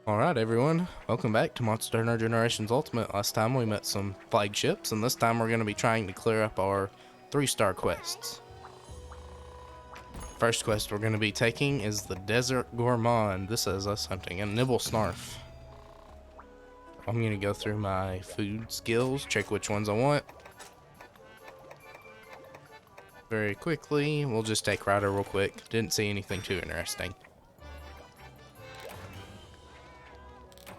Alright everyone, welcome back to Monster Hunter Generations Ultimate. Last time we met some flagships, and this time we're going to be trying to clear up our 3-star quests. First quest we're going to be taking is the Desert Gourmand. This is us hunting a Nibelsnarf. I'm going to go through my food skills, check which ones I want. Very quickly, we'll just take Rider real quick. Didn't see anything too interesting.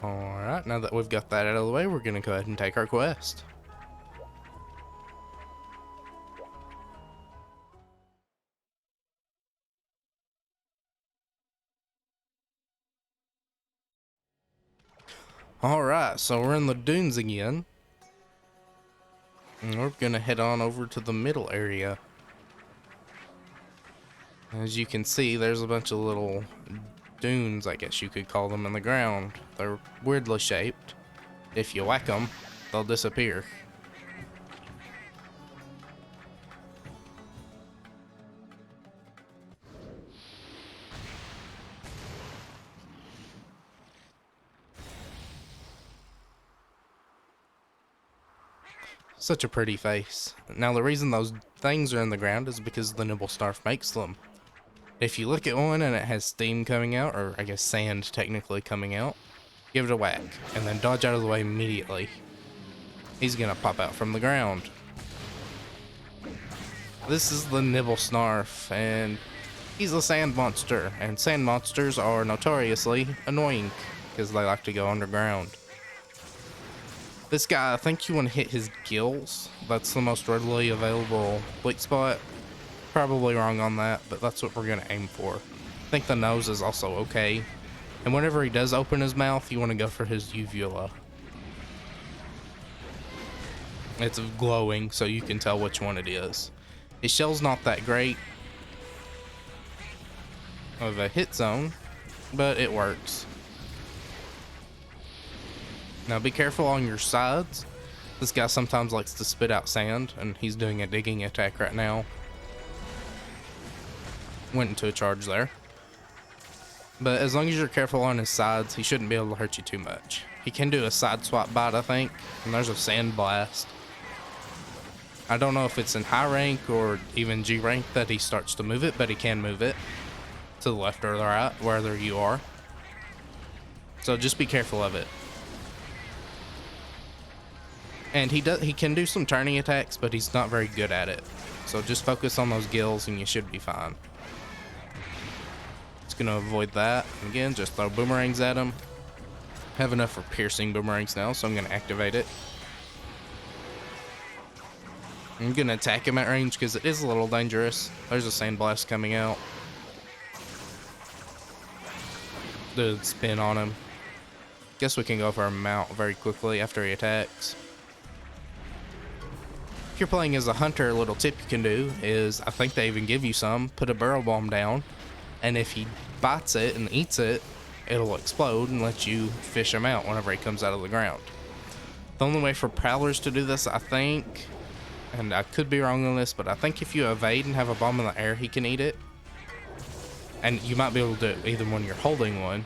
Alright, now that we've got that out of the way, we're going to go ahead and take our quest. Alright, so we're in the dunes again. And we're going to head on over to the middle area. As you can see, there's a bunch of little dunes, I guess you could call them, in the ground. They're weirdly shaped. If you whack them, they'll disappear. Such a pretty face. Now the reason those things are in the ground is because the Nibelsnarf makes them. If you look at one and it has steam coming out, or I guess sand technically coming out, give it a whack, and then dodge out of the way immediately. He's gonna pop out from the ground. This is the Nibelsnarf, and he's a sand monster, and sand monsters are notoriously annoying because they like to go underground. This guy, I think you want to hit his gills. That's the most readily available weak spot. Probably wrong on that, but that's what we're going to aim for. I think the nose is also okay. And whenever he does open his mouth, you want to go for his uvula. It's glowing, so you can tell which one it is. His shell's not that great of a hit zone, but it works. Now be careful on your sides. This guy sometimes likes to spit out sand, and he's doing a digging attack right now. Went into a charge there. But as long as you're careful on his sides, he shouldn't be able to hurt you too much. He can do a side swap bite, I think, and there's a sand blast. I don't know if it's in high rank or even G rank that he starts to move it, but he can move it to the left or the right, wherever you are. So just be careful of it. And he can do some turning attacks, but he's not very good at it. So just focus on those gills and you should be fine. Just gonna avoid that. And again, just throw boomerangs at him. Have enough for piercing boomerangs now, so I'm gonna activate it. I'm gonna attack him at range because it is a little dangerous. There's a sandblast coming out. The spin on him. Guess we can go for a mount very quickly after he attacks. If you're playing as a hunter, a little tip you can do is, I think they even give you some, put a barrel bomb down, and if he bites it and eats it, it'll explode and let you fish him out whenever he comes out of the ground. The only way for Prowlers to do this, I think, and I could be wrong on this, but I think if you evade and have a bomb in the air, he can eat it. And you might be able to do it either when you're holding one,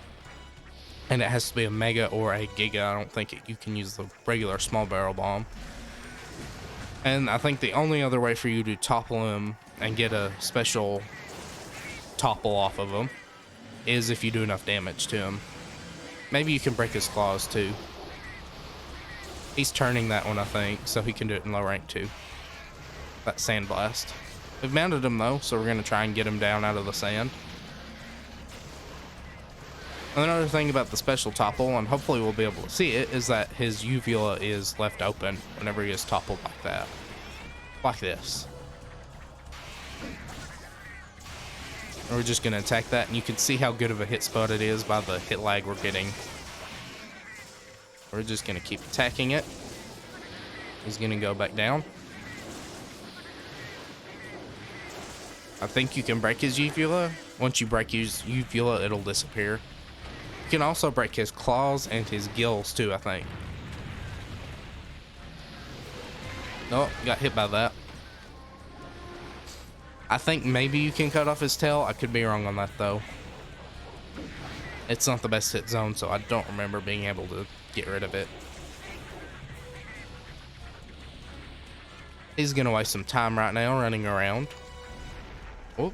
and it has to be a mega or a giga. I don't think you can use the regular small barrel bomb. And I think the only other way for you to topple him and get a special topple off of him is if you do enough damage to him. Maybe you can break his claws too. He's turning that one, I think, so he can do it in low rank too. That sandblast. We've mounted him though, so we're going to try and get him down out of the sand. Another thing about the special topple, and hopefully we'll be able to see it, is that his uvula is left open whenever he is toppled like that. Like this. And we're just going to attack that, and you can see how good of a hit spot it is by the hit lag we're getting. We're just going to keep attacking it. He's going to go back down. I think you can break his uvula. Once you break his uvula, it'll disappear. You can also break his claws and his gills too, I think. Oh, got hit by that. I think maybe you can cut off his tail. I could be wrong on that though. It's not the best hit zone, so I don't remember being able to get rid of it. He's gonna waste some time right now running around. Oh,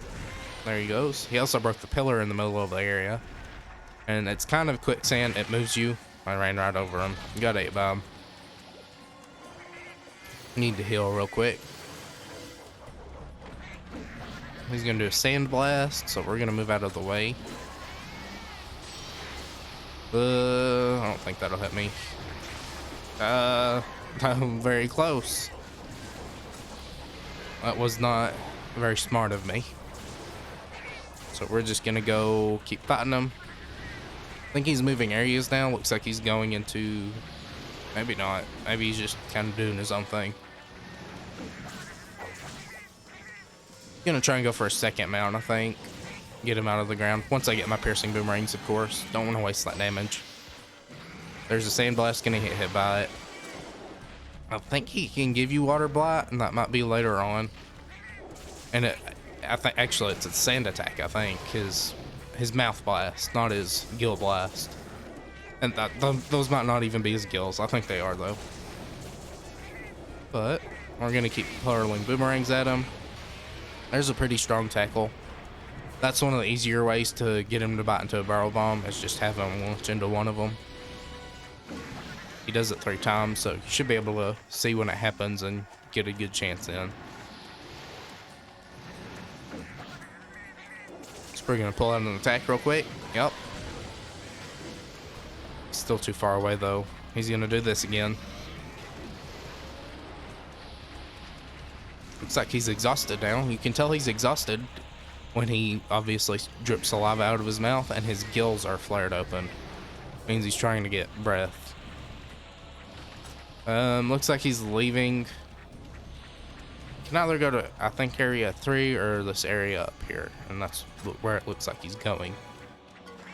there he goes. He also broke the pillar in the middle of the area. And it's kind of quicksand. It moves you. I ran right over him. Got 8 by him. Need to heal real quick. He's gonna do a sand blast, so we're gonna move out of the way. I don't think that'll hit me. I'm very close. That was not very smart of me. So we're just gonna go keep fighting him. I think he's moving areas now. Looks like he's going into... Maybe not. Maybe he's just kind of doing his own thing. Gonna try and go for a second mount, I think. Get him out of the ground. Once I get my piercing boomerangs, of course. Don't want to waste that damage. There's a sandblast, gonna get hit by it. I think he can give you water blight, and that might be later on. And I think actually it's a sand attack. I think his mouth blast, not his gill blast. And those might not even be his gills. I think they are though. But we're gonna keep hurling boomerangs at him. There's a pretty strong tackle. That's one of the easier ways to get him to bite into a barrel bomb, is just have him launch into one of them. He does it 3 times, so you should be able to see when it happens and get a good chance in. So we're gonna pull out an attack real quick. Yep. Still too far away though. He's gonna do this again. Looks like he's exhausted now. You can tell he's exhausted when he obviously drips saliva out of his mouth and his gills are flared open. Means he's trying to get breath. Looks like he's leaving. Can either go to, I think, area 3 or this area up here, and that's where it looks like he's going.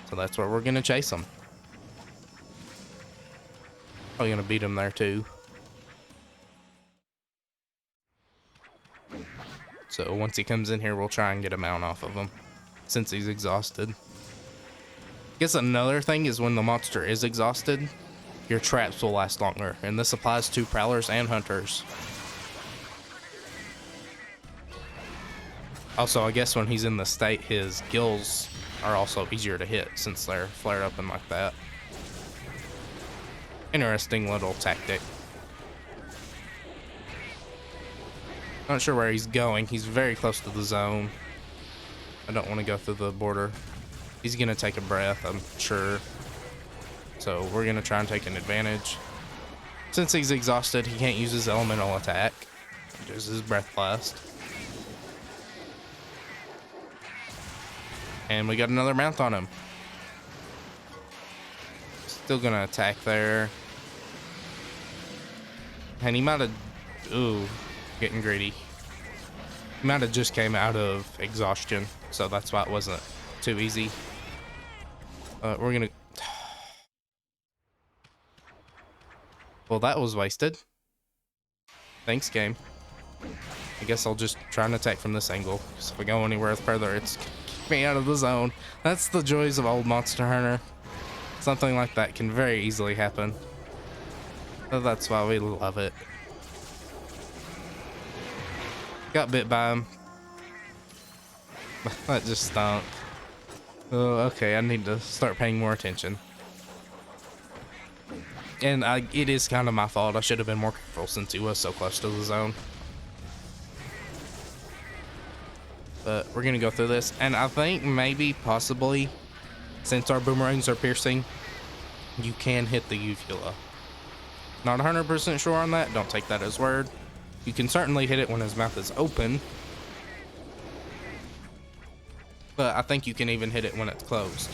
So that's where we're gonna chase him. Probably gonna beat him there too. So once he comes in here, we'll try and get a mount off of him, since he's exhausted. I guess another thing is when the monster is exhausted, your traps will last longer, and this applies to prowlers and hunters. Also, I guess when he's in the state, his gills are also easier to hit since they're flared open like that. Interesting little tactic. Not sure where he's going. He's very close to the zone. I don't want to go through the border. He's gonna take a breath, I'm sure. So we're gonna try and take an advantage. Since he's exhausted, he can't use his elemental attack, which is his breath blast. And we got another mount on him. Still gonna attack there. And he might have... Ooh, getting greedy. He might have just came out of exhaustion, so that's why it wasn't too easy. We're gonna... Well, that was wasted. Thanks, game. I guess I'll just try and attack from this angle. So if we go anywhere further, it's kick me out of the zone. That's the joys of old Monster Hunter. Something like that can very easily happen. So that's why we love it. Got bit by him. That just stunk. Oh, okay, I need to start paying more attention. And it is kind of my fault. I should have been more careful since he was so close to the zone. But we're going to go through this. And I think maybe, possibly, since our boomerangs are piercing, you can hit the uvula. Not 100% sure on that. Don't take that as word. You can certainly hit it when his mouth is open. But I think you can even hit it when it's closed.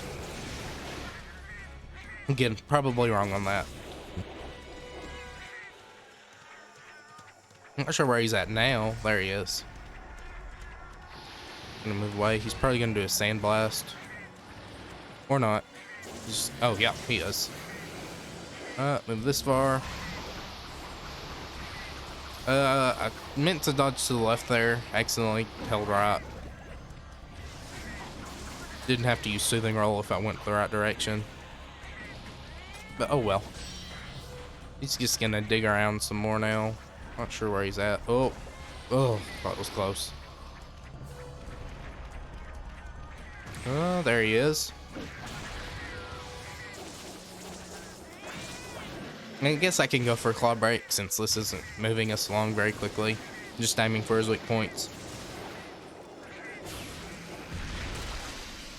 Again, probably wrong on that. I'm not sure where he's at now. There he is. Gonna move away. He's probably gonna do a sandblast. Or not. Oh, yeah, he is. Move this far. I meant to dodge to the left there. Accidentally held right. Didn't have to use Soothing Roll if I went the right direction. But oh well. He's just gonna dig around some more now. Not sure where he's at. Oh, that was close. Oh, there he is. I guess I can go for a Claw Break since this isn't moving us along very quickly. Just aiming for his weak points.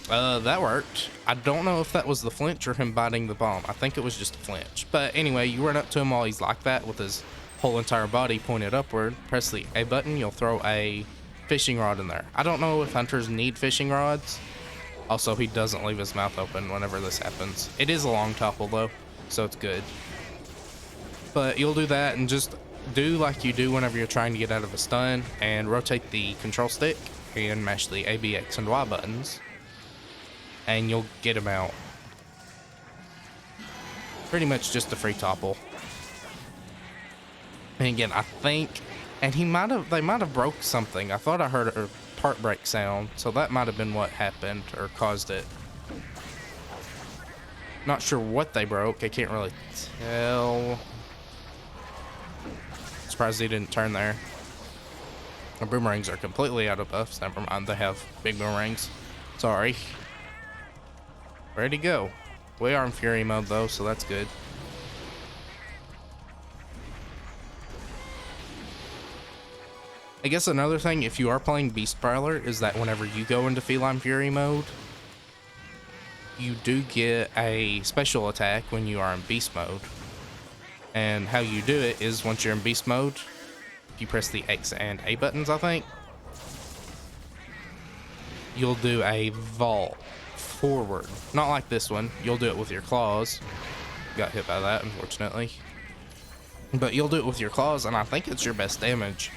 That worked. I don't know if that was the flinch or him biting the bomb. I think it was just a flinch. But anyway, you run up to him while he's like that with his whole entire body pointed upward. Press the A button, you'll throw a fishing rod in there. I don't know if hunters need fishing rods. Also, he doesn't leave his mouth open whenever this happens. It is a long topple though, so it's good. But you'll do that and just do like you do whenever you're trying to get out of a stun and rotate the control stick and mash the A, B, X, and Y buttons. And you'll get him out. Pretty much just a free topple. And again, I think, and they might have broke something. I thought I heard a part break sound, so that might have been what happened or caused it. Not sure what they broke. I can't really tell. Surprised he didn't turn there. Our boomerangs are completely out of buffs. Never mind, they have big boomerangs. Sorry. Ready to go. We are in Fury mode though, so that's good. I guess another thing, if you are playing Beast Prowler, is that whenever you go into Feline Fury mode, you do get a special attack when you are in Beast mode. And how you do it is once you're in Beast mode, if you press the X and A buttons, I think, you'll do a vault forward. Not like this one. You'll do it with your claws. Got hit by that, unfortunately. But you'll do it with your claws, and I think it's your best damage,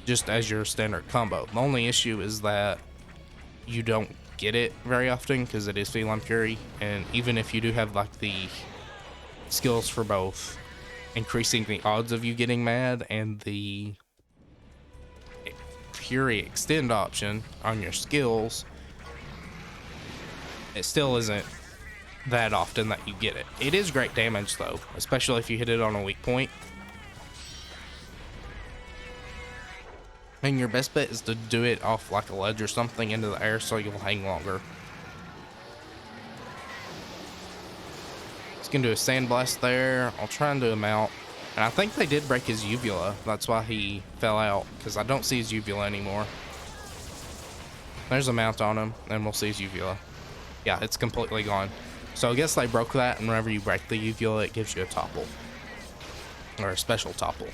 just as your standard combo. The only issue is that you don't get it very often, because it is Feline Fury, and even if you do have like the skills for both increasing the odds of you getting mad and the Fury Extend option on your skills, it still isn't that often that you get it. It is great damage though, especially if you hit it on a weak point. And your best bet is to do it off like a ledge or something into the air so you'll hang longer. He's gonna do a sandblast there. I'll try and do a mount. And I think they did break his uvula. That's why he fell out, because I don't see his uvula anymore. There's a mount on him, and we'll see his uvula. Yeah, it's completely gone. So I guess they broke that, and whenever you break the uvula, it gives you a topple. Or a special topple.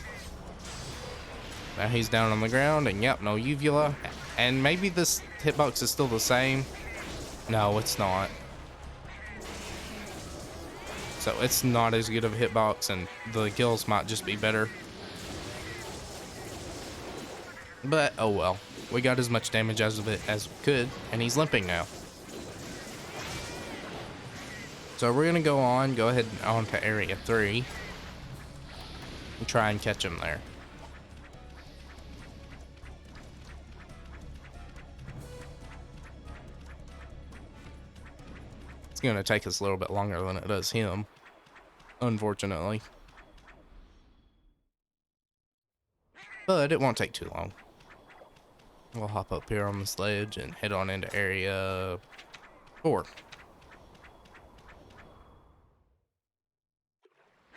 Now he's down on the ground, and yep, no uvula. And maybe this hitbox is still the same. No, it's not. So it's not as good of a hitbox, and the kills might just be better. But oh well. We got as much damage out of it as we could, and he's limping now. So we're gonna go ahead and on to area 3 and try and catch him there. It's gonna take us a little bit longer than it does him, unfortunately. But it won't take too long. We'll hop up here on this ledge and head on into area 4.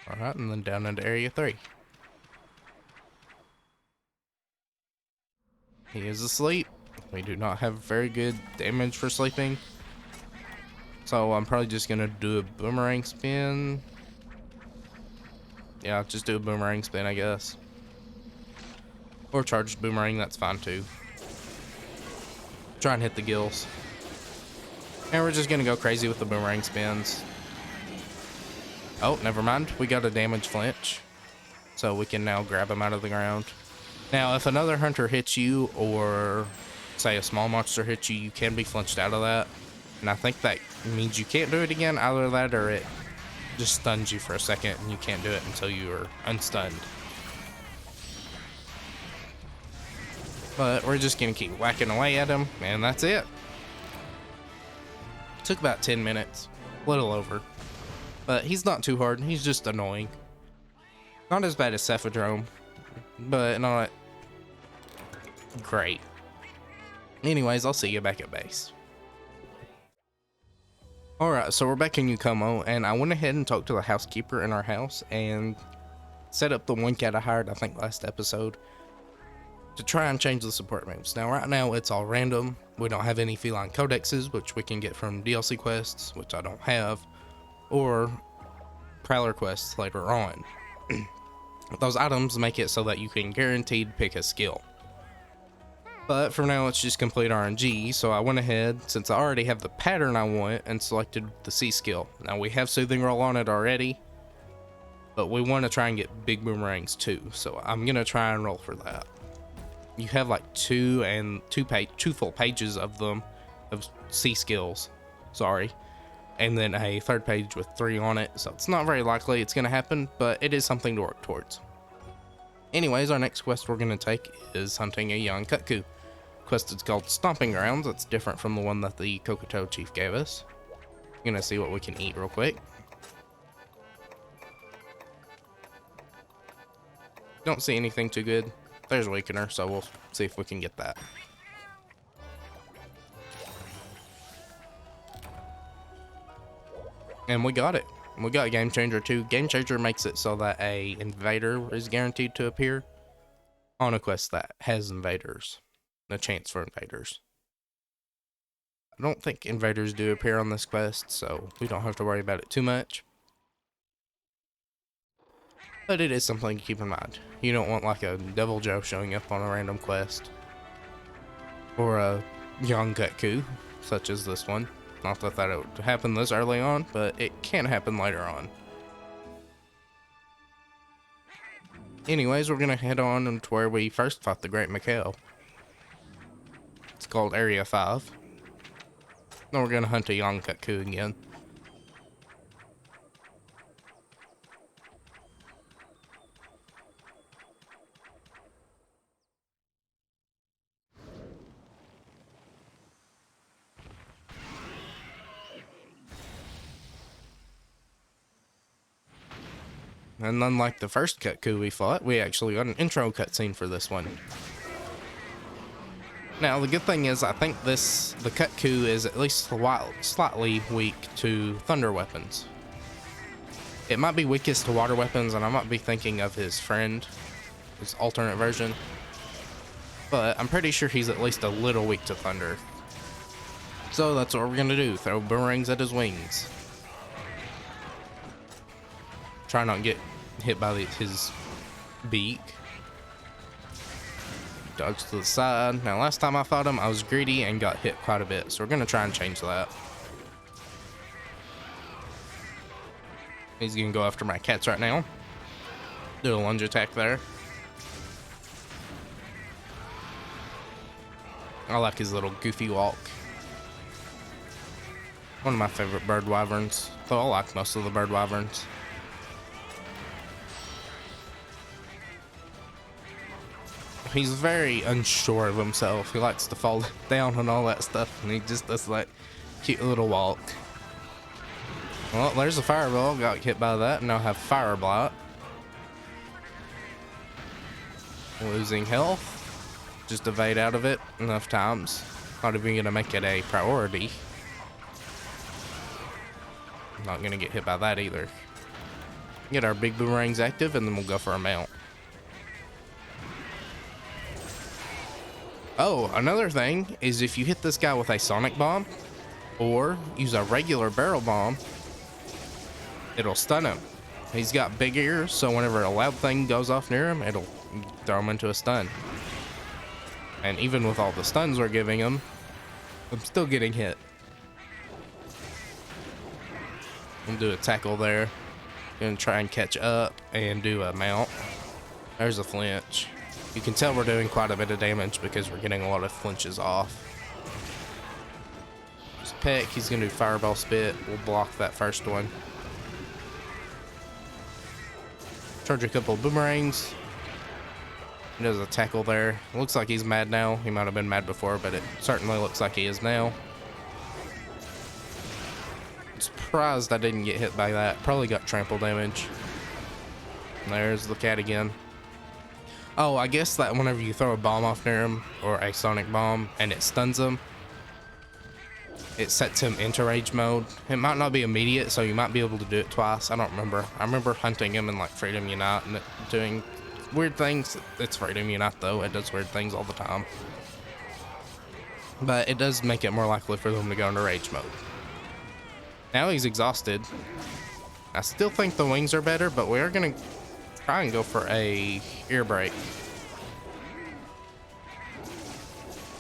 Alright, and then down into area 3. He is asleep. We do not have very good damage for sleeping. So I'm probably just gonna do a boomerang spin. Yeah, just do a boomerang spin, I guess. Or charged boomerang, that's fine too. Try and hit the gills. And we're just gonna go crazy with the boomerang spins. Oh, never mind. We got a damage flinch. So we can now grab him out of the ground. Now, if another hunter hits you, or say a small monster hits you, you can be flinched out of that. And I think that means you can't do it again. Either that or it just stuns you for a second and you can't do it until you are unstunned. But we're just gonna keep whacking away at him, and that's it. Took about 10 minutes, a little over. But he's not too hard, he's just annoying. Not as bad as Cephadrome, but not great. Anyways, I'll see you back at base. Alright, so we're back in Yukomo, and I went ahead and talked to the housekeeper in our house and set up the one cat I hired, I think last episode, to try and change the support moves. Now, right now, it's all random. We don't have any feline codexes, which we can get from DLC quests, which I don't have, or Prowler quests later on. Those items make it so that you can guaranteed pick a skill. But for now, it's just complete RNG, so I went ahead, since I already have the pattern I want, and selected the C skill. Now, we have Soothing Roll on it already, but we want to try and get big boomerangs too, so I'm going to try and roll for that. You have like two full pages of them, of C skills, sorry, and then a third page with 3 on it, so it's not very likely it's going to happen, but it is something to work towards. Anyways, our next quest we're going to take is hunting a Yian Kut-Ku. Quest is called Stomping Grounds. It's different from the one that the Kokoto Chief gave us. I'm going to see what we can eat real quick. Don't see anything too good. There's a weakener, so we'll see if we can get that. And we got it. We got Game Changer too. Game Changer makes it so that a invader is guaranteed to appear on a quest that has invaders. A chance for invaders. I don't think invaders do appear on this quest, so we don't have to worry about it too much. But it is something to keep in mind. You don't want like a Devil Joe showing up on a random quest. Or a Yian Kut-Ku, such as this one. Not that that would happen this early on, but it can happen later on. Anyways, we're gonna head on to where we first fought the Great Mikhail. It's called Area 5. Then we're gonna hunt a Yian Kut-Ku again. And unlike the first Kut-Ku we fought, we actually got an intro cutscene for this one. Now, the good thing is, I think the Kut-Ku is at least slightly weak to thunder weapons. It might be weakest to water weapons, and I might be thinking of his friend, his alternate version. But I'm pretty sure he's at least a little weak to thunder. So that's what we're gonna do, throw boomerangs at his wings. Try not to get hit by his beak. Dodge to the side. Now, last time I fought him, I was greedy and got hit quite a bit, so we're gonna try and change that. He's gonna go after my cats right now. Do a lunge attack there. I like his little goofy walk. One of my favorite bird wyverns, though I like most of the bird wyverns. He's very unsure of himself. He likes to fall down and all that stuff, and he just does that cute little walk. Well, there's a fireball. Got hit by that, and now have fire blight. Losing health. Just evade out of it enough times. Not even gonna make it a priority. Not gonna get hit by that either. Get our big boomerangs active, and then we'll go for a mount. Oh, another thing is if you hit this guy with a sonic bomb or use a regular barrel bomb, it'll stun him. He's got big ears, so whenever a loud thing goes off near him, it'll throw him into a stun. And even with all the stuns we're giving him, I'm still getting hit. I'm gonna do a tackle there. Gonna try and catch up and do a mount. There's a flinch. You can tell we're doing quite a bit of damage because we're getting a lot of flinches off. Just peck, he's gonna do fireball spit. We'll block that first one. Charge a couple of boomerangs. He does a tackle there. Looks like he's mad now. He might have been mad before, but it certainly looks like he is now. surprised I didn't get hit by that. Probably got trample damage. And there's the cat again. Oh, I guess that whenever you throw a bomb off near him, or a sonic bomb, and it stuns him, it sets him into rage mode. It might not be immediate, so you might be able to do it twice. I don't remember. I remember hunting him in like Freedom Unite and it doing weird things. It's Freedom Unite though. It does weird things all the time. But it does make it more likely for them to go into rage mode. Now he's exhausted. I still think the wings are better, but we are going to try and go for a ear break.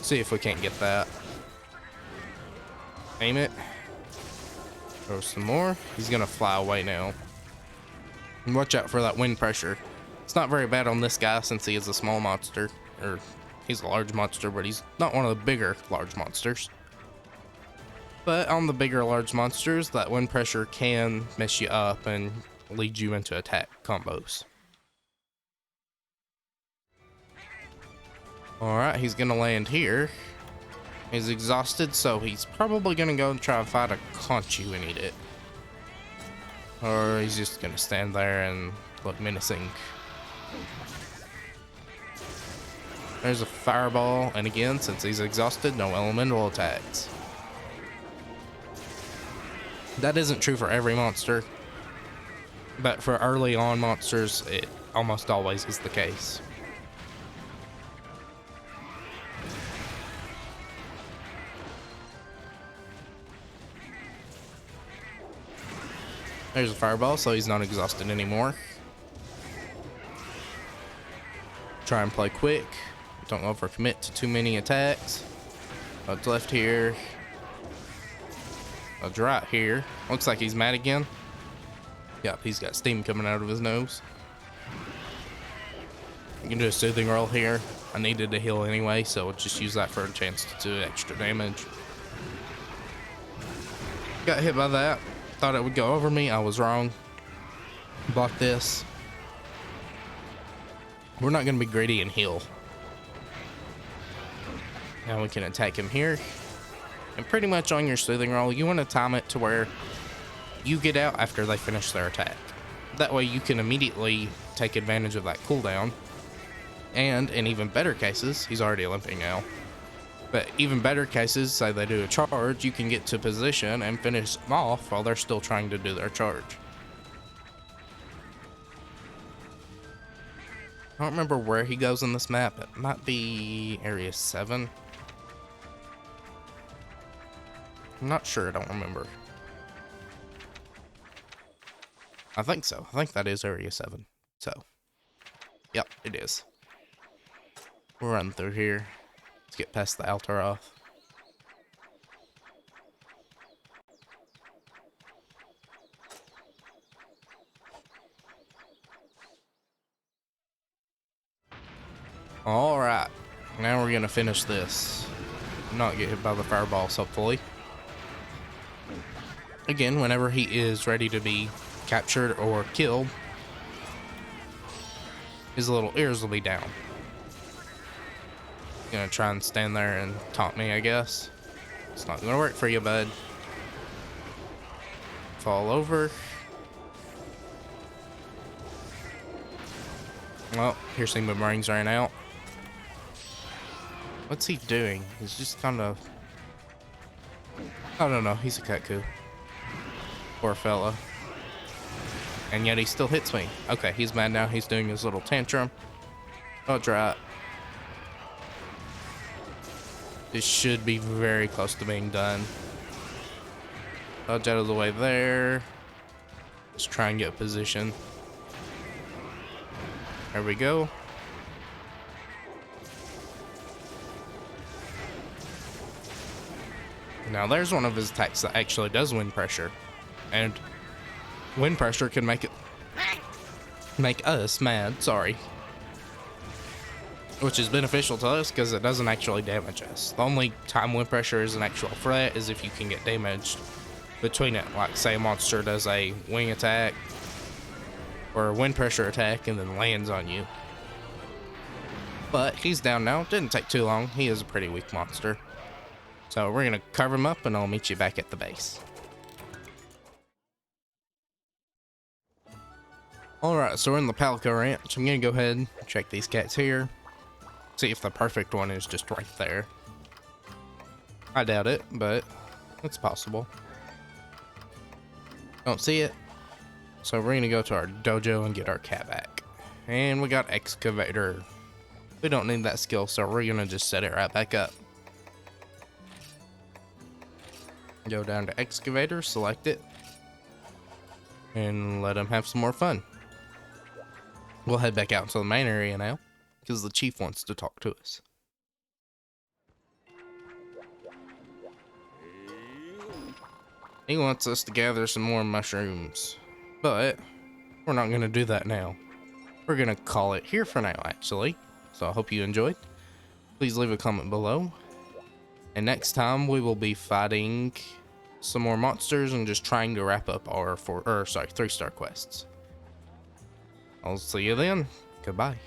See if we can't get that. Aim it. Throw some more. He's going to fly away now. And watch out for that wind pressure. It's not very bad on this guy since he is a small monster. Or he's a large monster, but he's not one of the bigger large monsters. But on the bigger large monsters, that wind pressure can mess you up and lead you into attack combos. Alright, he's gonna land here. He's exhausted, so he's probably gonna go and try to fight a Conchu and eat it. Or he's just gonna stand there and look menacing. There's a fireball, and again, since he's exhausted, no elemental attacks. That isn't true for every monster, but for early on monsters, it almost always is the case. There's a fireball, so he's not exhausted anymore. Try and play quick. Don't overcommit to too many attacks. What's left here? That's right here. Looks like he's mad again. Yep, he's got steam coming out of his nose. You can do a soothing roll here. I needed to heal anyway, so we'll just use that for a chance to do extra damage. Got hit by that. Thought it would go over me. I was wrong. Block this. We're not going to be greedy and heal. Now we can attack him here. And pretty much on your soothing roll, you want to time it to where you get out after they finish their attack. That way you can immediately take advantage of that cooldown. And in even better cases, he's already limping now. But even better cases, say they do a charge, you can get to position and finish them off while they're still trying to do their charge. I don't remember where he goes in this map. It might be Area 7. I'm not sure, I don't remember. I think so. I think that is Area 7. So, yep, it is. We'll run through here. Let's get past the altar off. Alright, now we're gonna finish this. Not get hit by the fireballs, hopefully. Again, whenever he is ready to be captured or killed, his little ears will be down. Gonna try and stand there and taunt me, I guess. It's not gonna work for you, bud. Fall over. Well, piercing boomerangs ran out. What's he doing? He's just kind of... I don't know. He's a Kut-Ku. Poor fella. And yet he still hits me. Okay, he's mad now. He's doing his little tantrum. Oh, dry. This should be very close to being done. Dodge out of the way there. Let's try and get a position. There we go. Now there's one of his attacks that actually does wind pressure. And wind pressure can make us mad, sorry. Which is beneficial to us because it doesn't actually damage us. The only time wind pressure is an actual threat is if you can get damaged between it. Like say a monster does a wing attack or a wind pressure attack and then lands on you. But he's down now. Didn't take too long. He is a pretty weak monster. So we're going to carve him up and I'll meet you back at the base. Alright, so we're in the Palico Ranch. I'm gonna go ahead and check these cats here. See if the perfect one is just right there. I doubt it, but it's possible. Don't see it. So we're gonna go to our dojo and get our cat back. And we got excavator. We don't need that skill, so we're gonna just set it right back up. Go down to excavator, select it, and let him have some more fun. We'll head back out to the main area now, because the chief wants to talk to us. He wants us to gather some more mushrooms, but we're not going to do that now. We're going to call it here for now, actually. So I hope you enjoyed. Please leave a comment below. And next time we will be fighting some more monsters and just trying to wrap up our 3-star quests. I'll see you then. Goodbye.